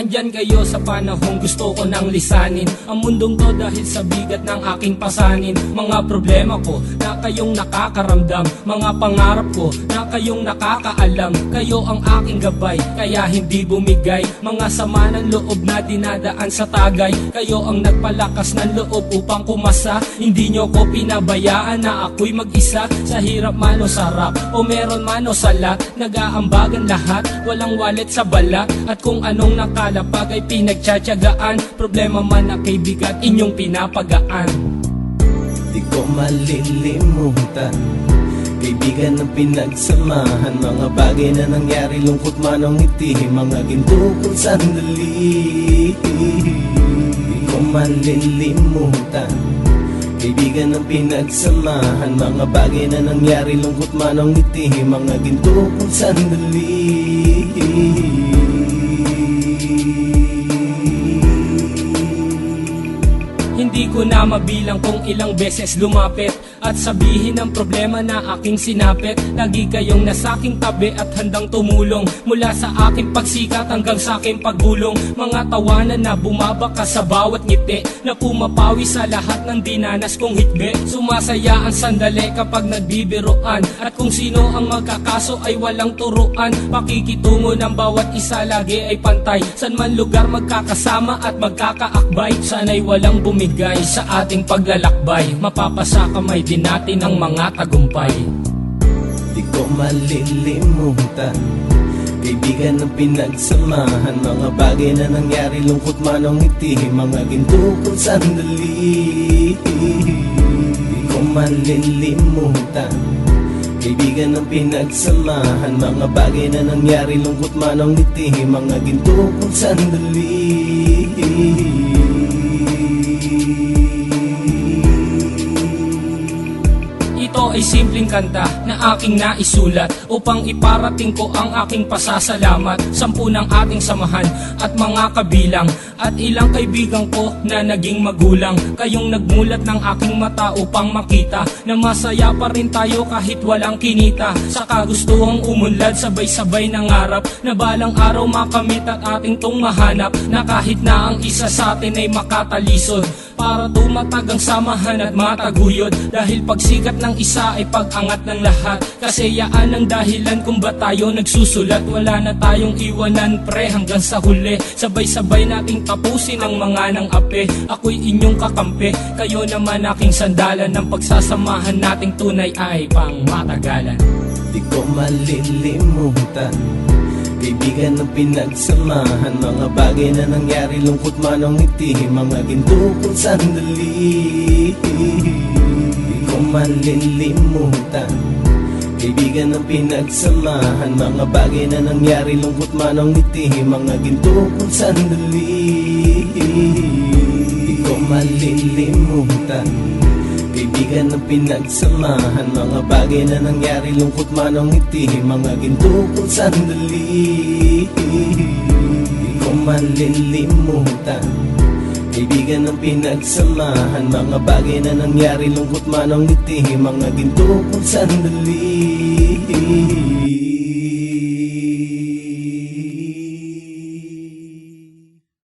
Andyan kayo sa panahong gusto ko nang lisanin ang mundong to dahil sa bigat ng aking pasanin. Mga problema ko na kayong nakakaramdam, mga pangarap ko na kayong nakakaalam. Kayo ang aking gabay, kaya hindi bumigay. Mga sama ng loob na dinadaan sa tagay, kayo ang nagpalakas ng loob upang kumasa. Hindi nyo ko pinabayaan na ako'y mag-isa. Sa hirap man o sarap, o meron man o salat, nag-aambagan lahat, walang walet sa balat. At kung anong nakalapag ay pinagtsatsagaan, problema man na kay bigat inyong pinapagaan. Di ko malilimutan, kaibigan ng pinagsamahan, mga bagay na nangyari, lungkot man o ngiti, mga ginto kong sandali. Di ko malilimutan, kaibigan ng pinagsamahan, mga bagay na nangyari, lungkot man o ngiti, mga ginto kong sandali. Hindi ko na mabilang kung ilang beses lumapit at sabihin ang problema na aking sinapit. Lagi kayong nasa aking tabi at handang tumulong, mula sa aking pagsikat hanggang sa aking paggulong. Mga tawanan na bumabaka sa bawat ngiti, na pumapawi sa lahat ng dinanas kong hitbe. Sumasaya ang sandali kapag nagbibiroan, at kung sino ang magkakaso ay walang turuan. Pakikitungo ng bawat isa lagi ay pantay, san man lugar magkakasama at magkakaakbay. Sana'y walang bumigay sa ating paglalakbay, mapapasa kamay din natin ang mga tagumpay. Di ko malilimutan, kaibigan ng pinagsamahan, mga bagay na nangyari, lungkot man o ngiti, mga ginto kong sandali. Di ko malilimutan, kaibigan ng pinagsamahan, mga bagay na nangyari, lungkot man o ngiti, mga ginto kong sandali. Ito ay simpleng kanta na aking naisulat upang iparating ko ang aking pasasalamat. 10 ng ating samahan at mga kabilang, at ilang kaibigan ko na naging magulang. Kayong nagmulat ng aking mata upang makita na masaya pa rin tayo kahit walang kinita. Sa kagustuhang umunlad, sabay-sabay nangarap na balang araw makamit at ating tong mahanap, na kahit na ang isa sa atin ay makatalisod, para tumatag ang samahan at mataguyod. Dahil pagsikat ng isa ay pag-angat ng lahat, kasi yaan ang dahilan kung ba tayo nagsusulat. Wala na tayong iwanan pre hanggang sa huli, sabay-sabay nating tapusin ang mga nang ape. Ako'y inyong kakampi, kayo naman aking sandalan, ng pagsasamahan nating tunay ay pang matagalan. Di ko malilimutan, kaibigan ng pinagsamahan, mga bagay na nangyari, lungkot man o ngiti, mga ginto kong sandali. Di ko malilimutan, kaibigan ng pinagsamahan, mga bagay na nangyari, lungkot man o ngiti, mga ginto kong sandali. Di ko malilimutan, kaibigan ng pinagsamahan, mga bagay na nangyari, lungkot man o ngiti, mga ginto kong sandali. Di ko malilimutan, kaibigan ng pinagsamahan, mga bagay na nangyari, lungkot man o ngiti, mga ginto kong sandali.